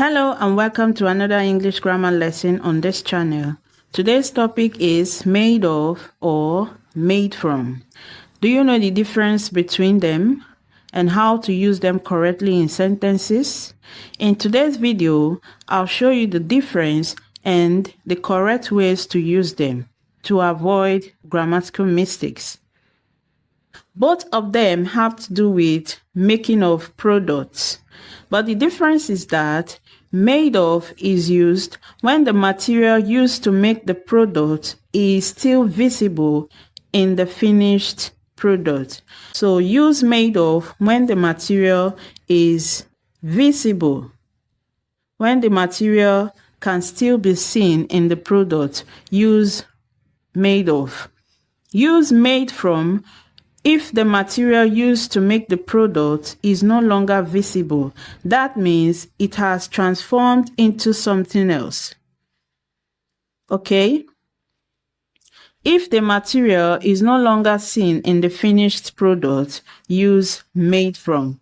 Hello and welcome to another English grammar lesson on this channel. Today's topic is made of or made from. Do you know the difference between them and how to use them correctly in sentences? In today's video, I'll show you the difference and the correct ways to use them to avoid grammatical mistakes. Both of them have to do with making of products, but the difference is that made of is used when the material used to make the product is still visible in the finished product. So use made of when the material is visible, when the material can still be seen in the product. Use made of. Use made from if the material used to make the product is no longer visible. That means it has transformed into something else. Okay? If the material is no longer seen in the finished product, use made from.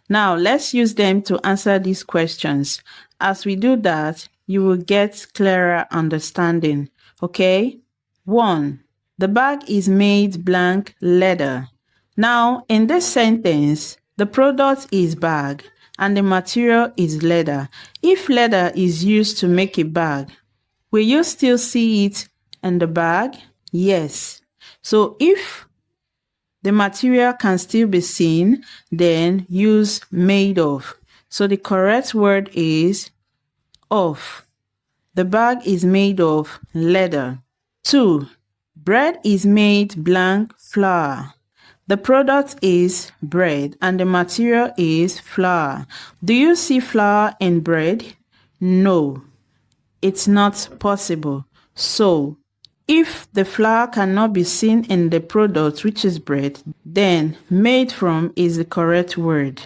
Now, let's use them to answer these questions. As we do that, you will get clearer understanding. Okay? 1. The bag is made blank leather. Now, in this sentence, the product is bag and the material is leather. If leather is used to make a bag, will you still see it in the bag? Yes. So if the material can still be seen, then use made of. So the correct word is of. The bag is made of leather. 2. Bread is made blank flour. The product is bread and the material is flour. Do you see flour in bread? No, it's not possible. So, if the flour cannot be seen in the product, which is bread, then made from is the correct word.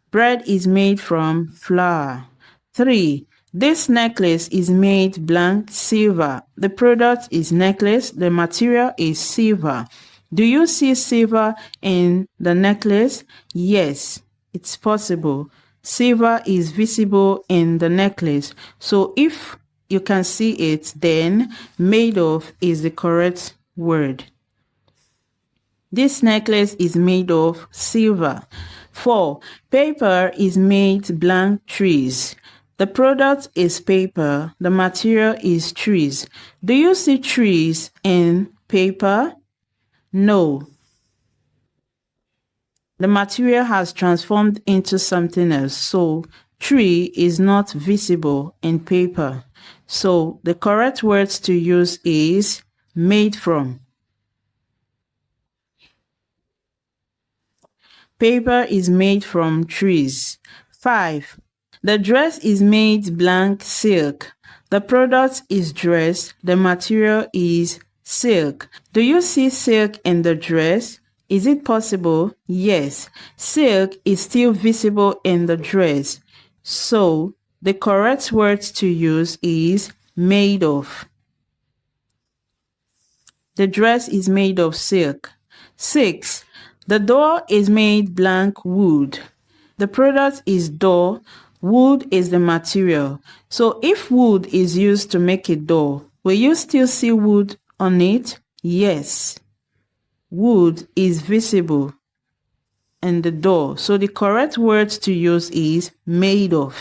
Bread is made from flour. 3. This necklace is made blank silver. The product is necklace. The material is silver. Do you see silver in the necklace? Yes, it's possible. Silver is visible in the necklace. So if you can see it, then made of is the correct word. This necklace is made of silver. 4. Paper is made blank trees. The product is paper. The material is trees. Do you see trees in paper? No. The material has transformed into something else. So, tree is not visible in paper. So, the correct words to use is made from. Paper is made from trees. 5. The dress is made blank silk. The product is dress. The material is silk. Do you see silk in the dress? Is it possible? Yes. Silk is still visible in the dress. So, the correct word to use is made of. The dress is made of silk. 6. The door is made blank wood. The product is door. Wood is the material. So if wood is used to make a door, will you still see wood on it? Yes. Wood is visible in the door. So the correct word to use is made of.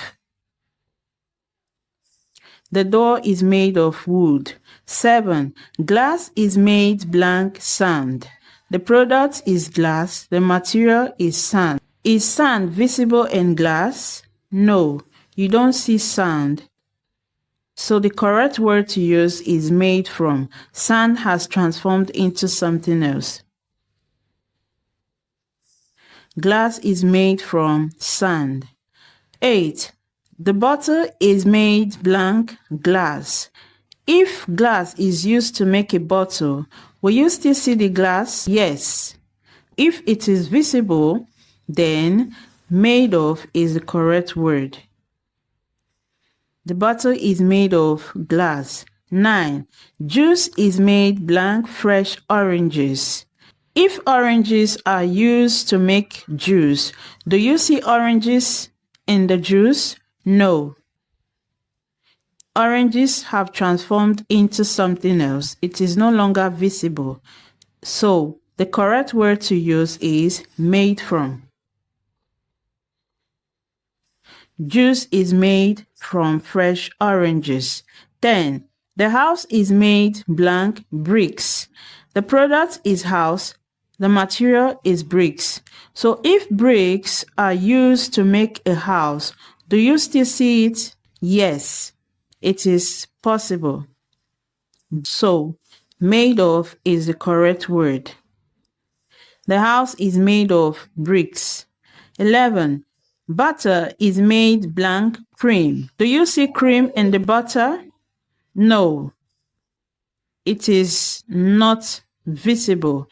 The door is made of wood. 7. Glass is made blank sand. The product is glass. The material is sand. Is sand visible in glass? No, you don't see sand. So the correct word to use is made from. Sand has transformed into something else. Glass is made from sand. 8. The bottle is made blank glass. If glass is used to make a bottle, will you still see the glass? Yes. If it is visible, then made of is the correct word. The bottle is made of glass. 9. Juice is made blank fresh oranges. If oranges are used to make juice, do you see oranges in the juice? No. Oranges have transformed into something else. It is no longer visible. So, the correct word to use is made from. Juice is made from fresh oranges. 10. The house is made blank bricks. The product is house. The material is bricks. So if bricks are used to make a house, do you still see it? Yes, it is possible. So made of is the correct word. The house is made of bricks. 11. Butter is made blank cream. Do you see cream in the butter? No, it is not visible.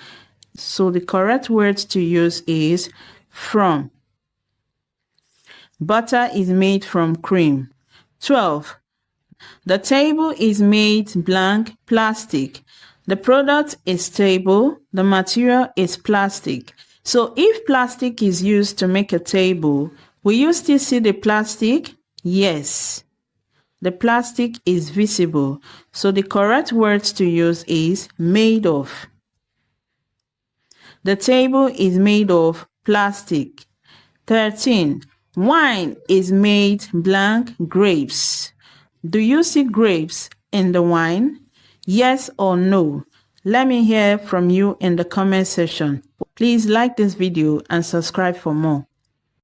So the correct word to use is from. Butter is made from cream. 12. The table is made blank plastic. The product is table. The material is plastic. So if plastic is used to make a table, will you still see the plastic? Yes. The plastic is visible. So the correct word to use is made of. The table is made of plastic. 13. Wine is made blank grapes. Do you see grapes in the wine? Yes or no? Let me hear from you in the comment section. Please like this video and subscribe for more.